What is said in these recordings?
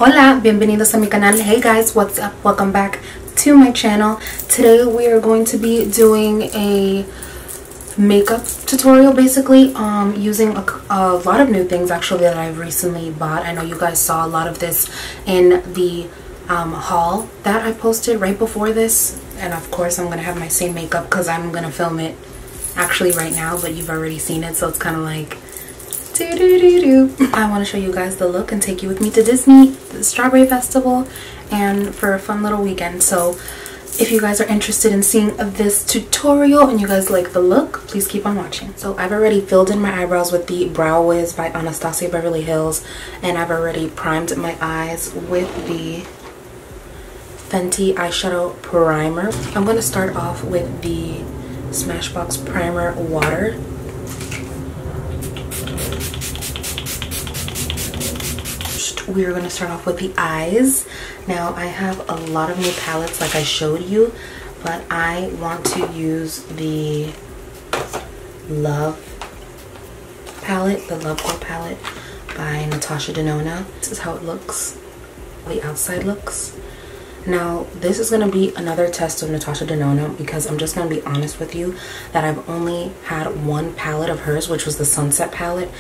Hola, bienvenidos a mi canal. Hey guys, what's up? Welcome back to my channel. Today we are going to be doing a makeup tutorial, basically using a lot of new things actually that I've recently bought. I know you guys saw a lot of this in the haul that I posted right before this, and of course I'm gonna have my same makeup because I'm gonna film it actually right now, but you've already seen it, so it's kind of like I want to show you guys the look and take you with me to Disney, the Strawberry Festival, and for a fun little weekend. So if you guys are interested in seeing this tutorial and you guys like the look, please keep on watching. So I've already filled in my eyebrows with the Brow Wiz by Anastasia Beverly Hills, and I've already primed my eyes with the Fenty eyeshadow primer. I'm going to start off with the Smashbox Primer Water. We're going to start off with the eyes. Now I have a lot of new palettes like I showed you, but I want to use the Love palette, the Love Glow palette by Natasha Denona. This is how it looks, the outside looks. Now this is going to be another test of Natasha Denona because I'm just going to be honest with you that I've only had one palette of hers, which was the Sunset palette,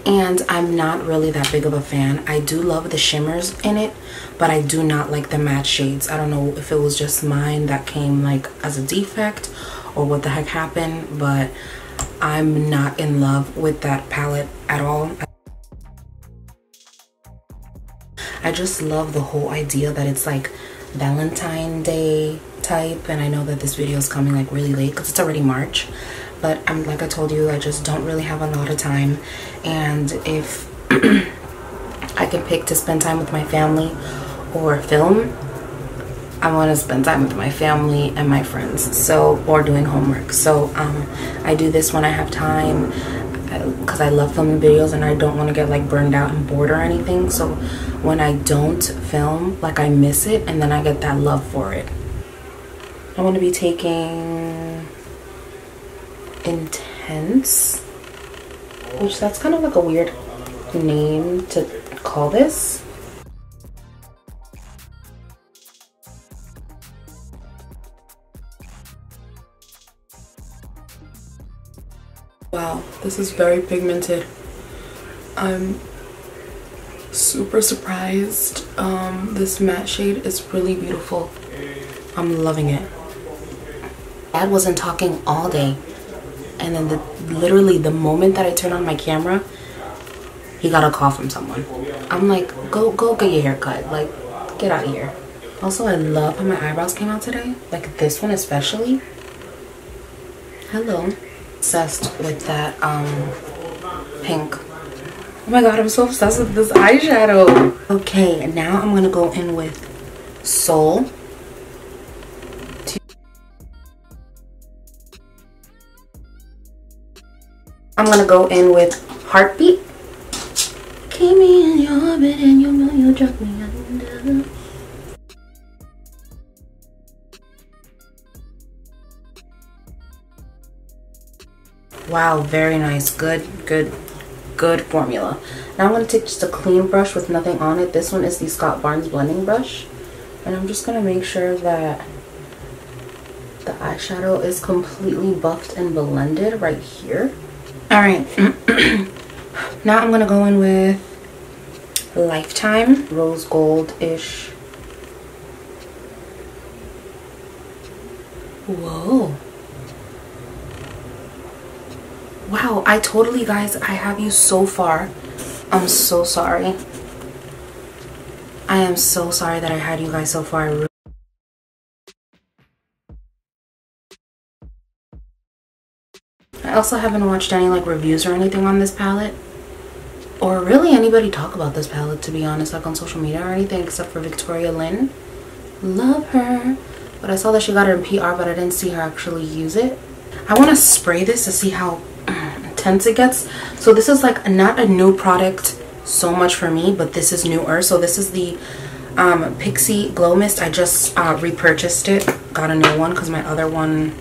and I'm not really that big of a fan. I do love the shimmers in it, but I do not like the matte shades. I don't know if it was just mine that came like as a defect or what the heck happened, but I'm not in love with that palette at all. I just love the whole idea that it's like Valentine's Day type, and I know that this video is coming like really late because it's already March, but like I told you, I just don't really have a lot of time, and if I can pick to spend time with my family or film, I want to spend time with my family and my friends, so, or doing homework. So I do this when I have time because I love filming videos and I don't want to get like burned out and bored or anything. So when I don't film, like I miss it, and then I get that love for it. I want to be taking Intense, which that's kind of like a weird name to call this. Wow, this is very pigmented. I'm super surprised. This matte shade is really beautiful. I'm loving it. Dad wasn't talking all day, and then literally the moment that I turned on my camera, he got a call from someone. I'm like, go get your hair cut, like get out of here. Also, I love how my eyebrows came out today, like this one especially. Hello. Obsessed with that pink. Oh my god, I'm so obsessed with this eyeshadow. Okay, and now I'm gonna go in with Soul. I'm gonna go in with Heartbeat. Keep me in your orbit and you know you'll drop me under. Wow, very nice. Good formula. Now I'm going to take just a clean brush with nothing on it. This one is the Scott Barnes blending brush, and I'm just going to make sure that the eyeshadow is completely buffed and blended right here. Alright, now I'm going to go in with Lifetime Rose Gold-ish. Whoa. Wow, I totally, guys, I have you so far. I'm so sorry. I am so sorry that I had you guys so far. I also haven't watched any like reviews or anything on this palette, or really anybody talk about this palette, to be honest, like on social media or anything, except for Victoria Lynn. Love her. But I saw that she got it in PR, but I didn't see her actually use it. I want to spray this to see how intense it gets. So this is like not a new product so much for me, but this is newer. So this is the Pixi Glow Mist. I just repurchased it, got a new one because my other one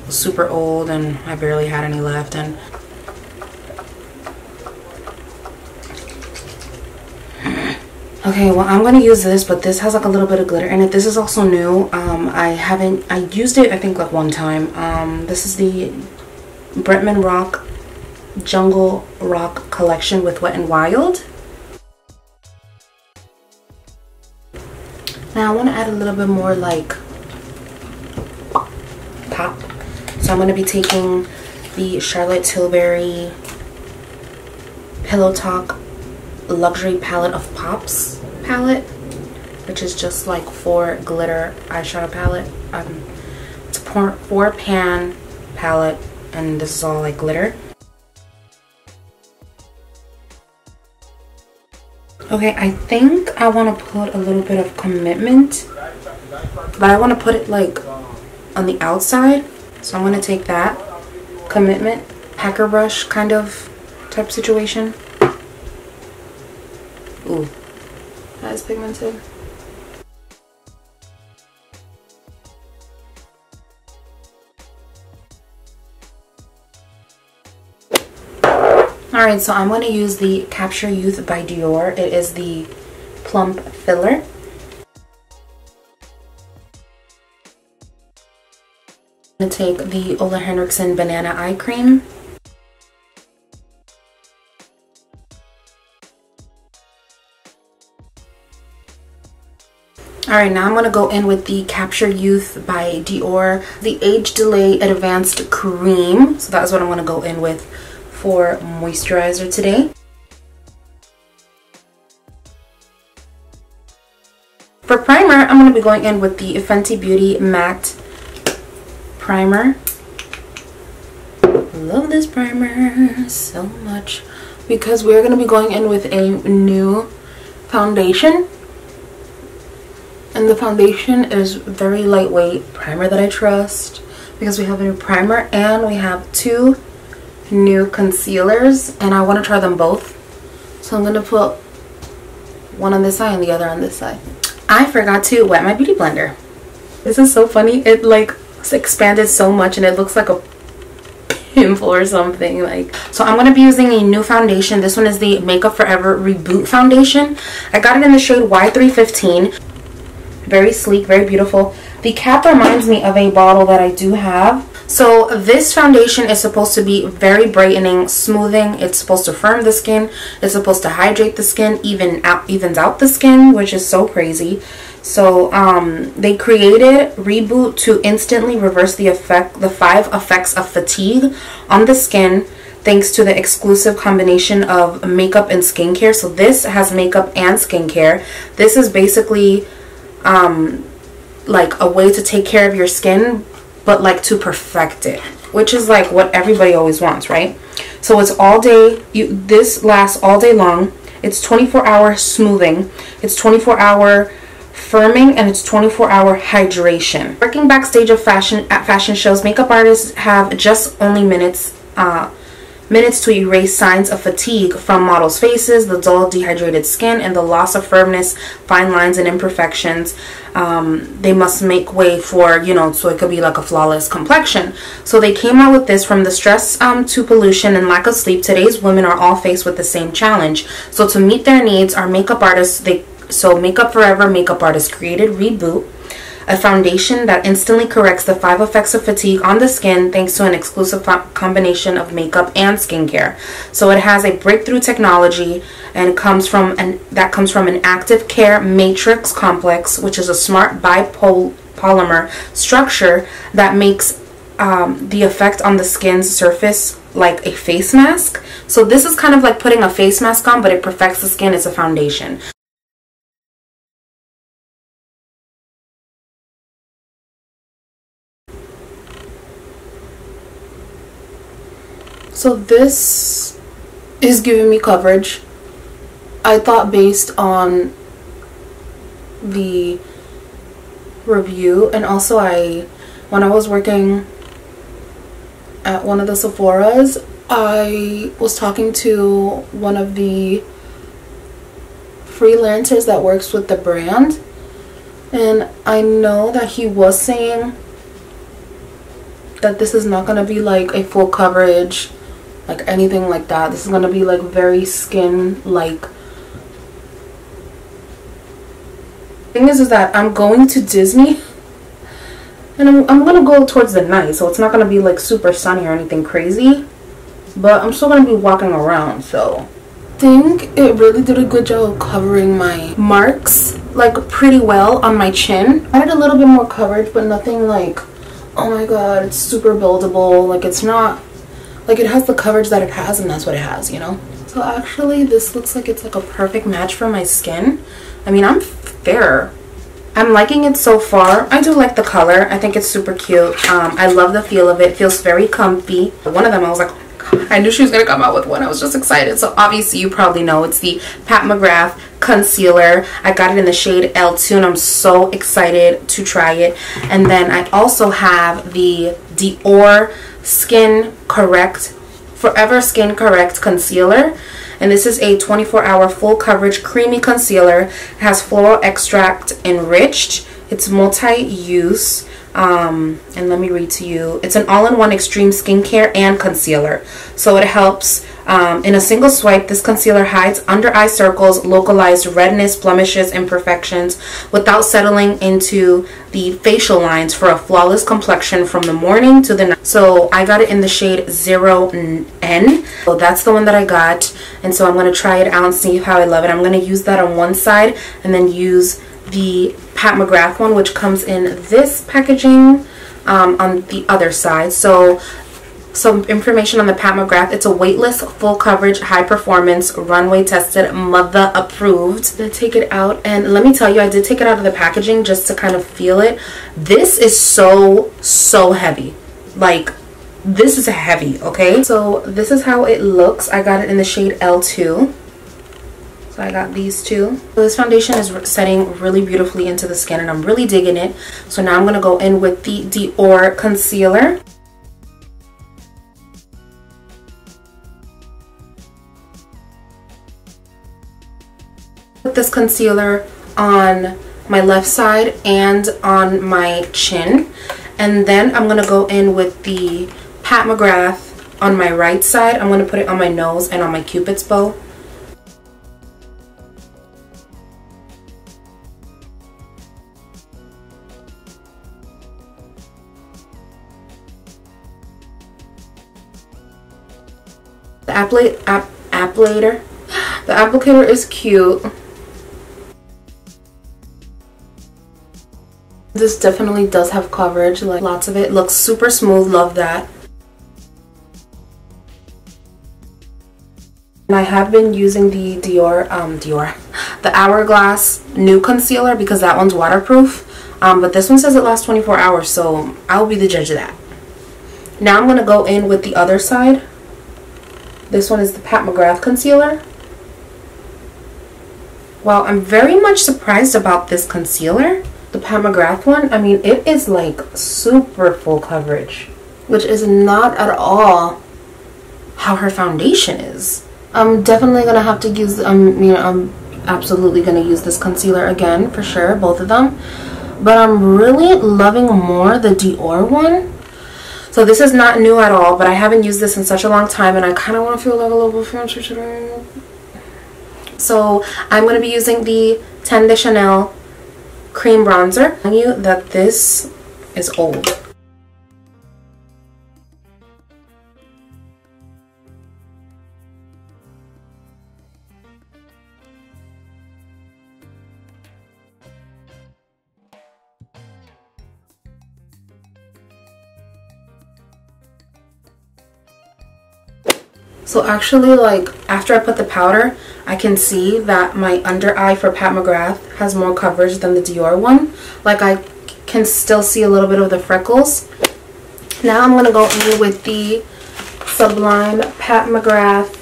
was super old and I barely had any left. And Okay, well, I'm gonna use this, but this has like a little bit of glitter in it. This is also new. I used it I think like one time. This is the Bretman Rock Jungle Rock collection with Wet n Wild. Now I want to add a little bit more like pop. So I'm going to be taking the Charlotte Tilbury Pillow Talk Luxury Palette of Pops palette, which is just like 4 glitter eyeshadow palette. It's a 4 pan palette, and this is all like glitter. Okay, I think I want to put a little bit of Commitment, but I want to put it like on the outside. So I'm going to take that Commitment packer brush kind of type situation. Ooh, that is pigmented. Alright, so I'm going to use the Capture Youth by Dior. It is the Plump Filler. I'm going to take the Ole Henriksen Banana Eye Cream. Alright, now I'm going to go in with the Capture Youth by Dior, the Age Delay Advanced Cream. So that's what I'm going to go in with for moisturizer today. For primer, I'm going to be going in with the Fenty Beauty Matte Primer. Love this primer so much because we're going to be going in with a new foundation. And the foundation is very lightweight primer that I trust because we have a new primer and we have 2 new concealers, and I want to try them both. So I'm going to put one on this side and the other on this side. I forgot to wet my beauty blender. This is so funny. It like expanded so much and it looks like a pimple or something. Like, so I'm going to be using a new foundation. This one is the Makeupforever Reboot foundation. I got it in the shade Y315. Very sleek, very beautiful. The cap reminds me of a bottle that I do have. So this foundation is supposed to be very brightening, smoothing. It's supposed to firm the skin. It's supposed to hydrate the skin, evens out the skin, which is so crazy. So they created Reboot to instantly reverse the 5 effects of fatigue on the skin, thanks to the exclusive combination of makeup and skincare. So this has makeup and skincare. This is basically like a way to take care of your skin, but like to perfect it, which is like what everybody always wants, right? So it's all day. This lasts all day long. It's 24-hour smoothing. It's 24-hour firming, and it's 24-hour hydration. Working backstage of at fashion shows, makeup artists have just only minutes to erase signs of fatigue from models' faces, the dull, dehydrated skin, and the loss of firmness, fine lines, and imperfections. They must make way for, you know, so it could be like a flawless complexion. So they came out with this. From the stress to pollution and lack of sleep, today's women are all faced with the same challenge. So to meet their needs, our makeup artists, Makeupforever makeup artists created Reboot, a foundation that instantly corrects the 5 effects of fatigue on the skin thanks to an exclusive combination of makeup and skincare. So it has a breakthrough technology, and it comes from an active care matrix complex, which is a smart bipolymer structure that makes the effect on the skin's surface like a face mask. So this is kind of like putting a face mask on, but it perfects the skin as a foundation. So this is giving me coverage. I thought, based on the review, and also when I was working at one of the Sephora's, I was talking to one of the freelancers that works with the brand, and I know that he was saying that this is not going to be like a full coverage, like anything like that. This is going to be like very skin like Thing is that I'm going to Disney, and I'm gonna go towards the night, so it's not gonna be like super sunny or anything crazy, but I'm still gonna be walking around, so I think it really did a good job of covering my marks like pretty well on my chin. I had a little bit more coverage, but nothing like, oh my god, it's super buildable. Like, it's not like, it has the coverage that it has, and that's what it has, you know. So actually this looks like it's like a perfect match for my skin. I mean, I'm fair. I'm liking it so far. I do like the color. I think it's super cute. I love the feel of it. It feels very comfy. One of them I was like, oh my god, I knew she was gonna come out with one. I was just excited. So obviously you probably know it's the Pat McGrath concealer. I got it in the shade L2 and I'm so excited to try it. And then I also have the Dior Skin Correct Forever Skin Correct concealer, and this is a 24-hour full coverage creamy concealer. It has floral extract enriched. It's multi-use, and let me read to you. It's an all-in-one extreme skincare and concealer, so it helps in a single swipe. This concealer hides under eye circles, localized redness, blemishes, imperfections without settling into the facial lines for a flawless complexion from the morning to the night. So I got it in the shade 0N. So that's the one that I got, and so I'm going to try it out and see how I love it. I'm going to use that on one side and then use the Pat McGrath one, which comes in this packaging, on the other side. So some information on the Pat McGrath. It's a weightless, full coverage, high performance, runway tested, mother approved. I'm gonna take it out, and let me tell you, I did take it out of the packaging just to kind of feel it. This is so heavy. Like, this is heavy, okay? So this is how it looks. I got it in the shade L2. So I got these two. So this foundation is setting really beautifully into the skin, and I'm really digging it. So now I'm gonna go in with the Dior concealer. Put this concealer on my left side and on my chin, and then I'm gonna go in with the Pat McGrath on my right side. I'm gonna put it on my nose and on my Cupid's bow. The applicator is cute. This definitely does have coverage, like lots of it. Looks super smooth, love that. And I have been using the the Hourglass new concealer because that one's waterproof. But this one says it lasts 24 hours, so I'll be the judge of that. Now I'm gonna go in with the other side. This one is the Pat McGrath concealer. Wow, I'm very much surprised about this concealer. The Pat McGrath one, I mean, it is like super full coverage, which is not at all how her foundation is. I'm definitely gonna have to use, I'm absolutely gonna use this concealer again for sure, both of them. But I'm really loving more the Dior one. So this is not new at all, but I haven't used this in such a long time, and I kind of want to feel like a little bit fancy today. So I'm going to be using the Ten de Chanel cream bronzer. I'm telling you that this is old. So actually, like, after I put the powder, I can see that my under eye for Pat McGrath has more coverage than the Dior one. Like, I can still see a little bit of the freckles. Now I'm going to go in with the Sublime Pat McGrath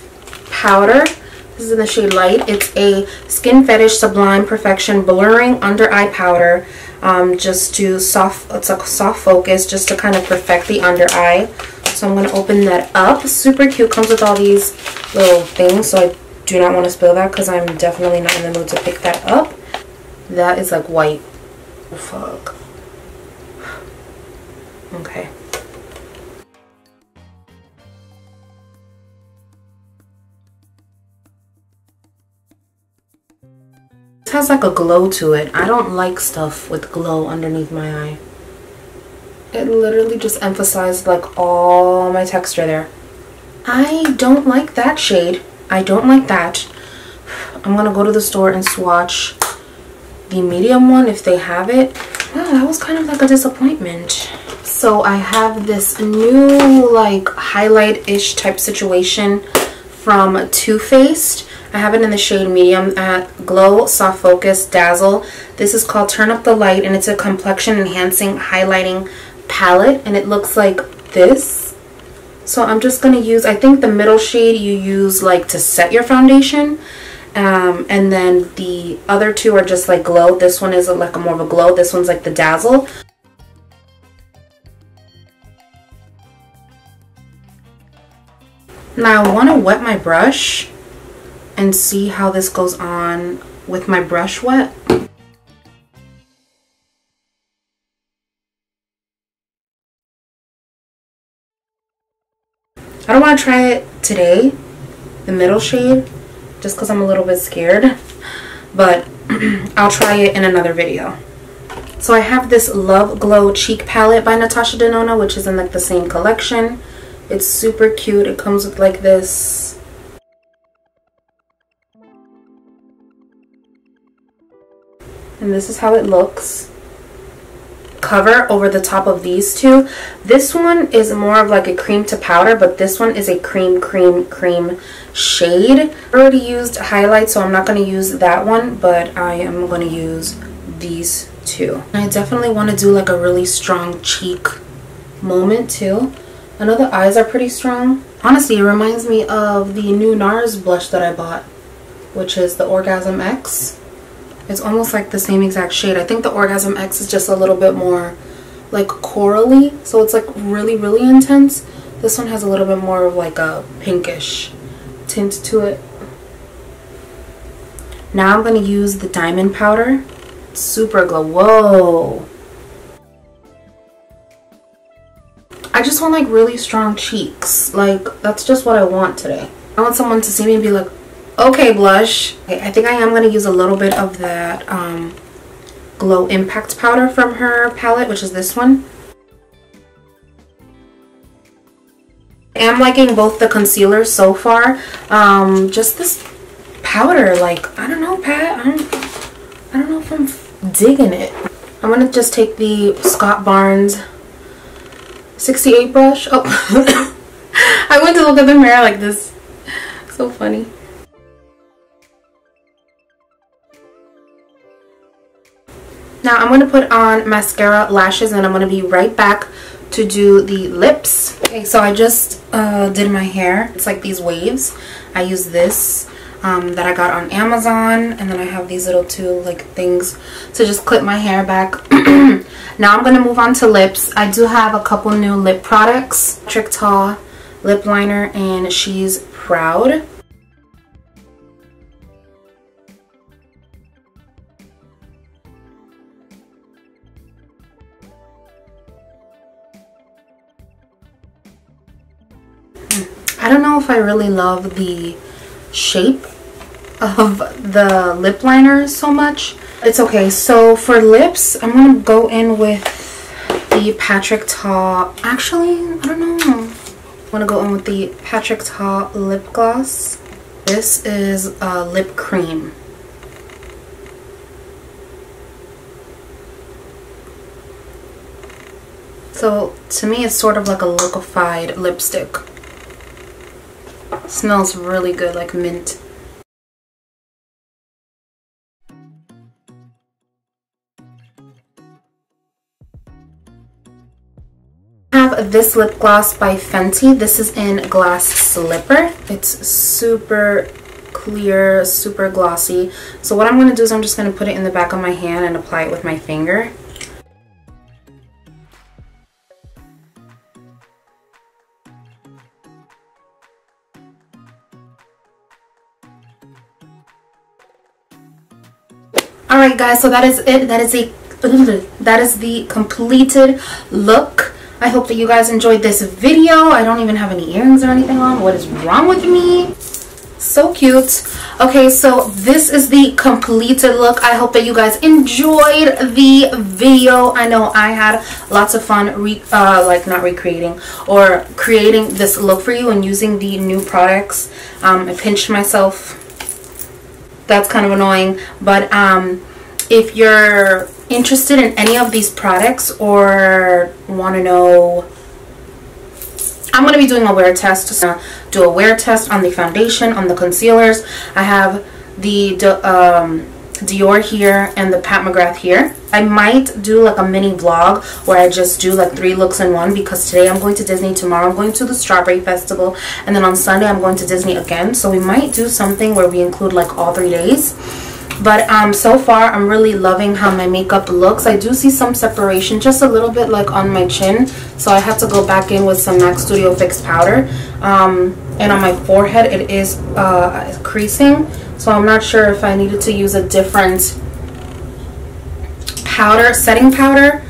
powder. This is in the shade Light. It's a Skin Fetish Sublime Perfection Blurring Under Eye Powder. Just to it's a soft focus, just to kind of perfect the under eye. So I'm going to open that up. Super cute. Comes with all these little things, so I do not want to spill that because I'm definitely not in the mood to pick that up. That is like white. Oh, fuck. Okay. It has like a glow to it. I don't like stuff with glow underneath my eye. It literally just emphasized like all my texture there. I don't like that shade. I don't like that. I'm gonna go to the store and swatch the medium one if they have it. Wow, that was kind of like a disappointment. So I have this new like highlight-ish type situation from Too Faced. I have it in the shade medium at Glow, Soft Focus, Dazzle. This is called Turn Up the Light, and it's a complexion enhancing highlighting palette, and it looks like this. So I'm just going to use, I think the middle shade you use like to set your foundation, and then the other two are just like glow. This one is like a more of a glow. This one's like the Dazzle. Now I want to wet my brush and see how this goes on with my brush wet. I don't want to try it today, the middle shade, just because I'm a little bit scared, but I'll try it in another video. So I have this Love Glow Cheek Palette by Natasha Denona, which is in like the same collection. It's super cute. It comes with like this. And this is how it looks. Cover over the top of these two. This one is more of like a cream to powder, but this one is a cream shade. I already used highlight, so I'm not going to use that one, but I am going to use these two. And I definitely want to do like a really strong cheek moment too. I know the eyes are pretty strong. Honestly, it reminds me of the new NARS blush that I bought, which is the Orgasm X. It's almost like the same exact shade. I think the Orgasm X is just a little bit more like corally, so it's like really intense. This one has a little bit more of like a pinkish tint to it. Now I'm going to use the diamond powder. Super glow. Whoa. I just want like really strong cheeks. Like that's just what I want today. I want someone to see me and be like, okay, blush. Okay, I think I am going to use a little bit of that Glow Impact powder from her palette, which is this one. I am liking both the concealers so far. Just this powder, like, I don't know, Pat. I don't know if I'm digging it. I'm going to just take the Scott Barnes 68 brush. Oh, I went to look at the mirror like this. So funny. Now I'm going to put on mascara, lashes, and I'm going to be right back to do the lips. Okay, so I just did my hair. It's like these waves. I use this that I got on Amazon, and then I have these little two like things to just clip my hair back. Now I'm going to move on to lips. I do have a couple new lip products. Trick Tall lip liner, and She's Proud. I don't know if I really love the shape of the lip liner so much. It's okay. So for lips, I'm going to go in with the Patrick Ta. Actually, I don't know. I'm going to go in with the Patrick Ta lip gloss. This is a lip cream. So to me, it's sort of like a liquefied lipstick. Smells really good, like mint. I have this lip gloss by Fenty. This is in Glass Slipper. It's super clear, super glossy. So what I'm going to do is I'm just going to put it in the back of my hand and apply it with my finger. Alright guys, so that is it. That is the completed look. I hope that you guys enjoyed this video. I don't even have any earrings or anything on. What is wrong with me? So cute. Okay, so this is the completed look. I hope that you guys enjoyed the video. I know I had lots of fun not recreating or creating this look for you and using the new products. I pinched myself. That's kind of annoying, but if you're interested in any of these products or want to know, I'm going to be doing a wear test. So do a wear test on the foundation, on the concealers. I have the Dior here and the Pat McGrath here. I might do like a mini vlog where I just do like 3 looks in one, because today I'm going to Disney, tomorrow I'm going to the Strawberry Festival, and then on Sunday I'm going to Disney again. So we might do something where we include like all 3 days. But so far I'm really loving how my makeup looks. I do see some separation just a little bit like on my chin, so I have to go back in with some MAC Studio Fix powder. And on my forehead it is creasing, so I'm not sure if I needed to use a different powder, setting powder,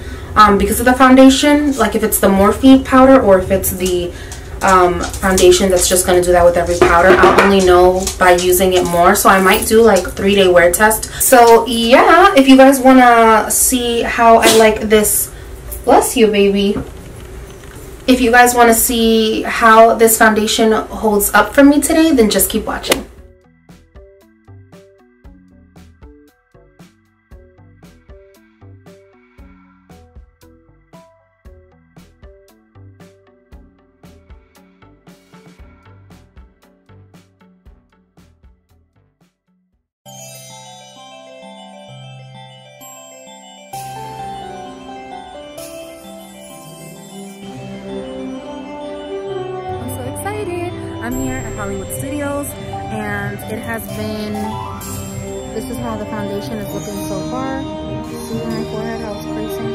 because of the foundation, like if it's the Morphe powder or if it's the foundation that's just going to do that with every powder. I'll only know by using it more, so I might do like 3-day wear test. So yeah, if you guys want to see how I like this, bless you baby, if you guys want to see how this foundation holds up for me today, then just keep watching. I'm here at Hollywood Studios, and it has been, this is how the foundation is looking so far. See my forehead, how it's creasing.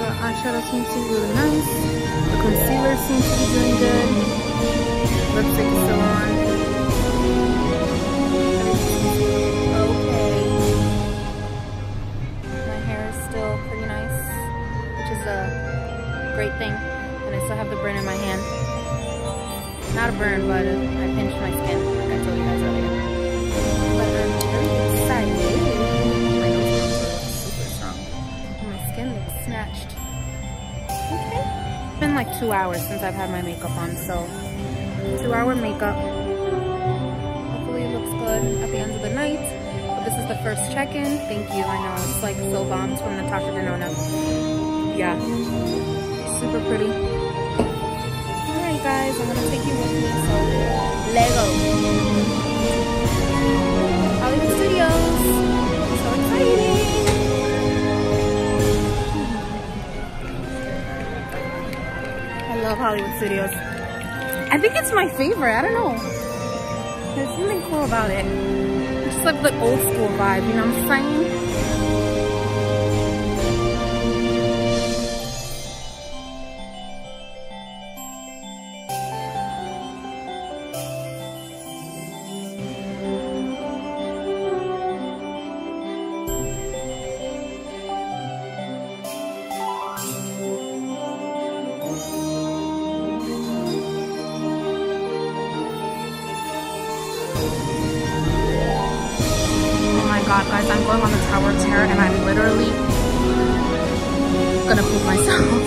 The eyeshadow seems to be really nice. The concealer seems to be doing good. Lipstick is still on. Okay. My hair is still pretty nice, which is a great thing. And I still have the burn in my hand. Not a burn, but I pinched my skin, like I told you guys earlier. But I'm very excited. My nose is super strong. And my skin looks snatched. Okay. It's been like 2 hours since I've had my makeup on, so 2-hour makeup. Hopefully it looks good at the end of the night. But this is the first check-in. Thank you. I know it's like so bombs from Natasha Denona. Yeah. Super pretty. Guys, I'm gonna take you with me, so Lego Hollywood Studios. So exciting! I love Hollywood Studios. I think it's my favorite. I don't know. There's something cool about it. It's just like the old school vibe, you know what I'm saying? God, guys, I'm going on the Tower of Terror and I'm literally gonna poop myself.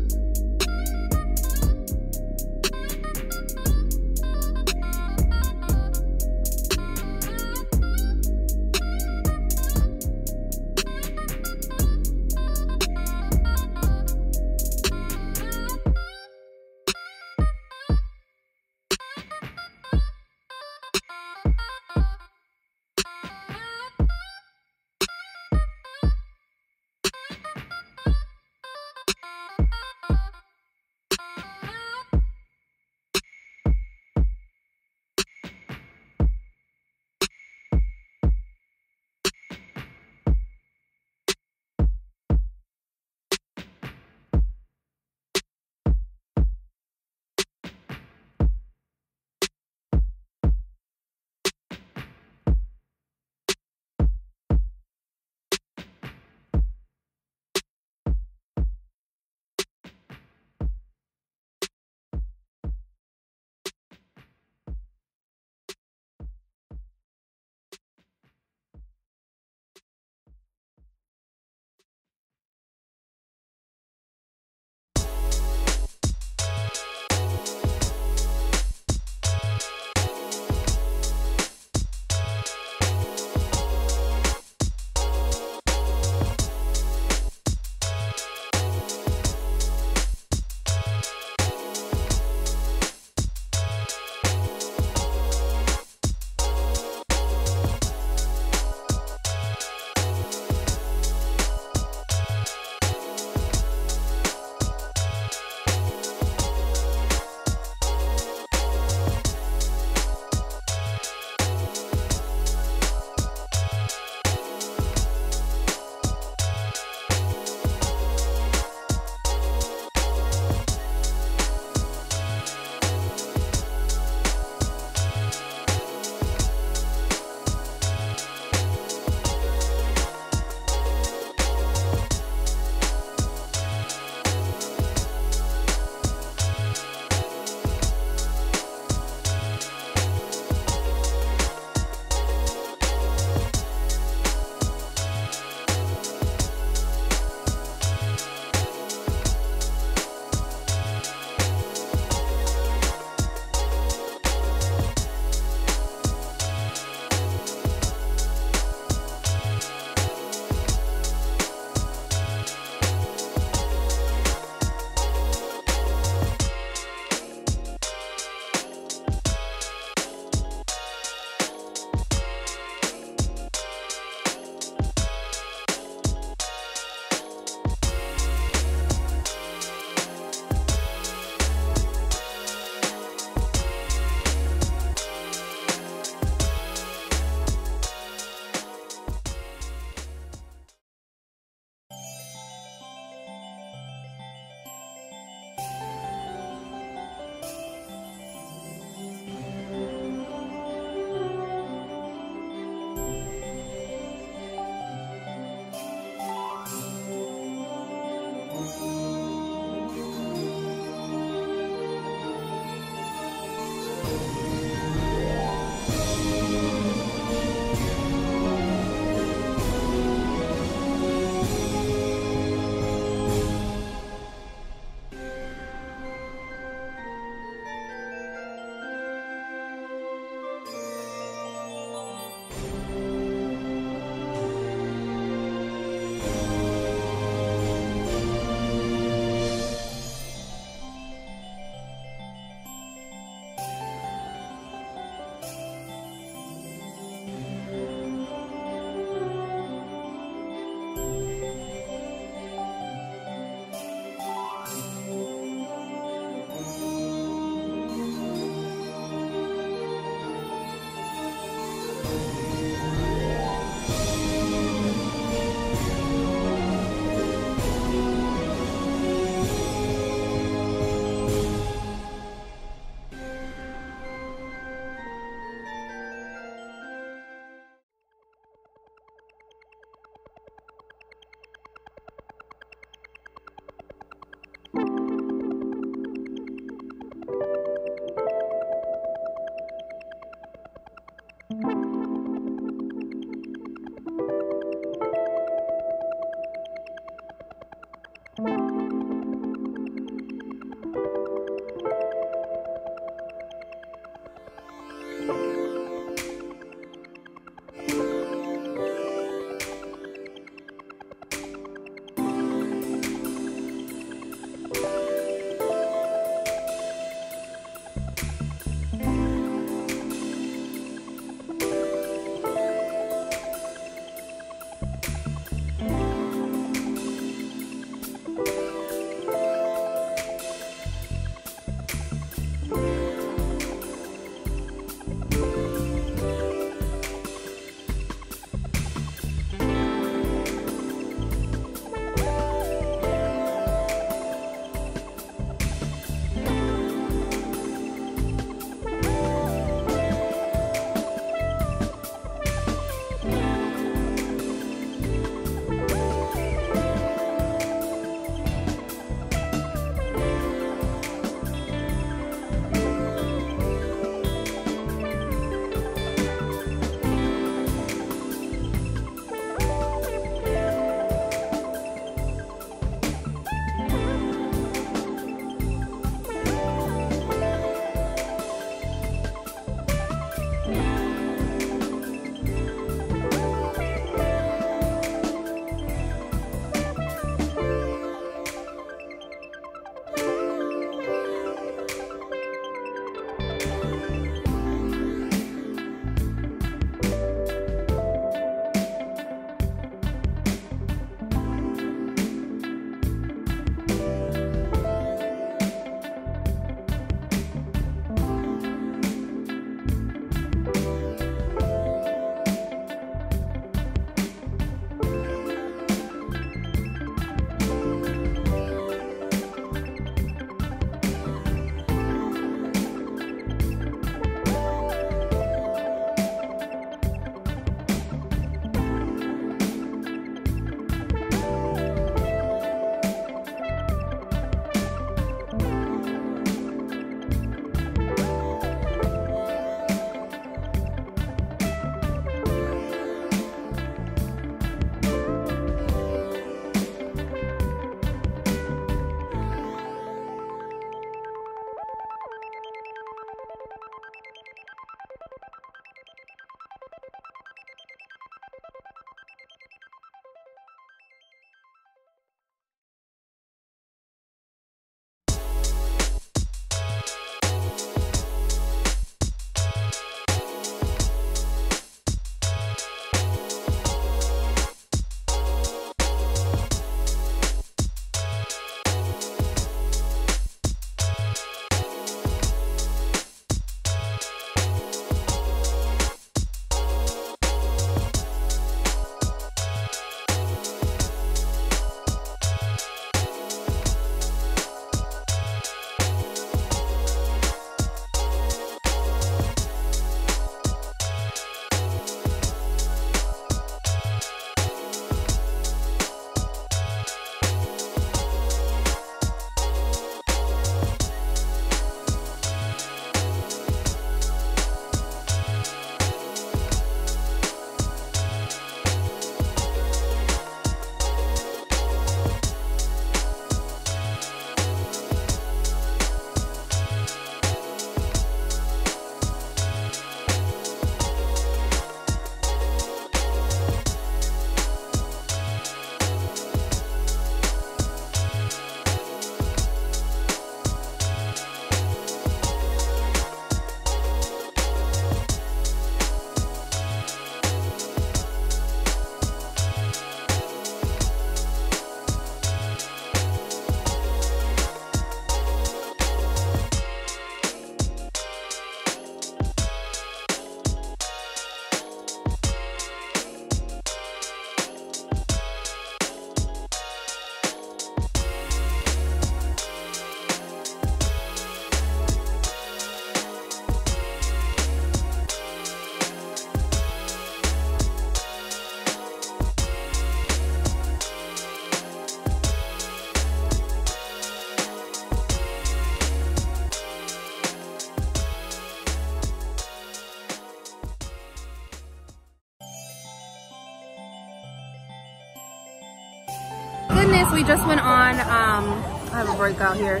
goodness, we just went on, I have a breakout here.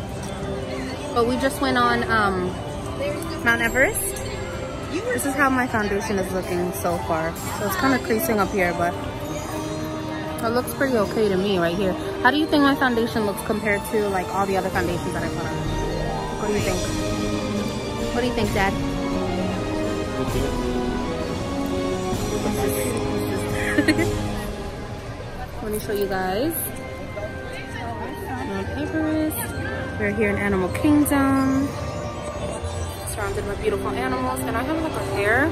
But we just went on Mount Everest. This is how my foundation is looking so far. So it's kind of creasing up here, but it looks pretty okay to me right here. How do you think my foundation looks compared to like all the other foundations that I put on? What do you think? What do you think, Dad? Let me show you guys. Mount Everest. We're here in Animal Kingdom. Surrounded by beautiful animals. And I have like a hair.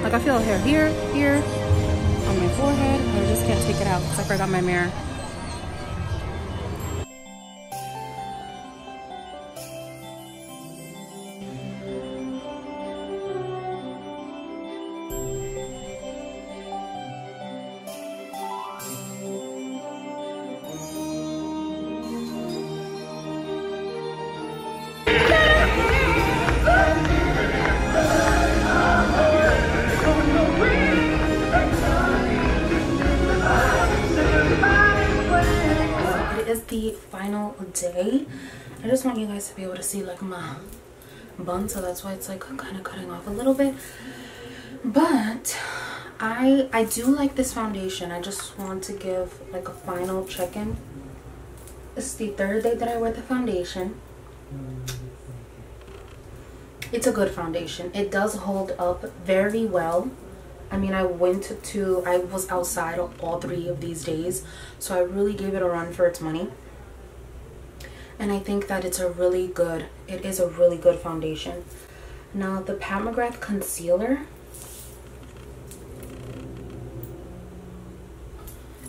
Like I feel a hair here, here, on my forehead. I just can't take it out because I forgot my mirror. The final day. I just want you guys to be able to see like my bun, so that's why it's like kind of cutting off a little bit. But I do like this foundation. I just want to give like a final check-in. It's the third day that I wear the foundation. It's a good foundation. It does hold up very well. I mean, I was outside all 3 of these days, so I really gave it a run for its money. And I think that it is a really good foundation. Now, the Pat McGrath concealer,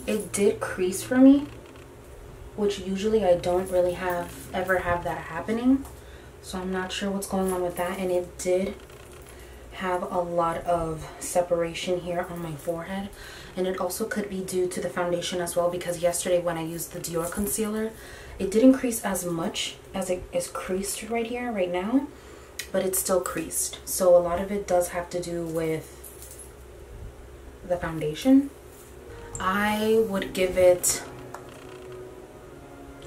it did crease for me, which usually I don't really ever have that happening. So I'm not sure what's going on with that. And it did have a lot of separation here on my forehead, and it also could be due to the foundation as well, because yesterday when I used the Dior concealer, it didn't crease as much as it is creased right here right now, but it's still creased. So a lot of it does have to do with the foundation. I would give it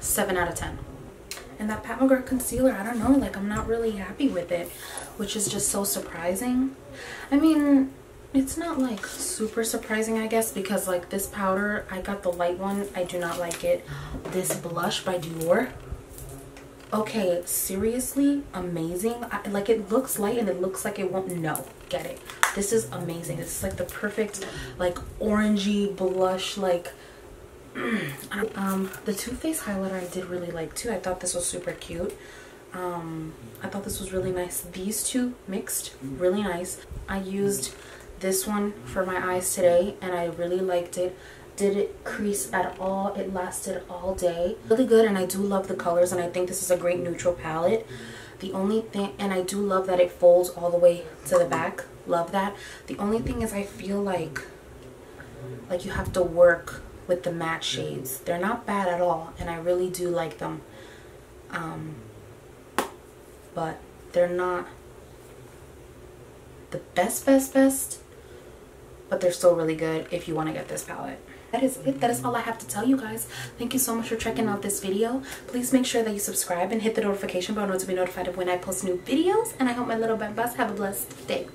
7 out of 10. And that Pat McGrath concealer, I don't know, like I'm not really happy with it, which is just so surprising. I mean, it's not like super surprising, I guess, because like this powder, I got the light one. I do not like it. This blush by Dior. Okay, seriously, amazing. Like it looks light and it looks like it won't, no, get it. This is amazing. This is like the perfect like orangey blush, like the Too Faced highlighter I did really like too. I thought this was super cute. I thought this was really nice. These two mixed, really nice. I used this one for my eyes today and I really liked it. Did it crease at all? It lasted all day. Really good, and I do love the colors, and I think this is a great neutral palette. The only thing, and I do love that it folds all the way to the back. Love that. The only thing is I feel like you have to work with the matte shades. They're not bad at all, and I really do like them. But they're not the best, but they're still really good if you want to get this palette. That is it. That is all I have to tell you guys. Thank you so much for checking out this video. Please make sure that you subscribe and hit the notification bell to be notified of when I post new videos. And I hope my little bambas have a blessed day.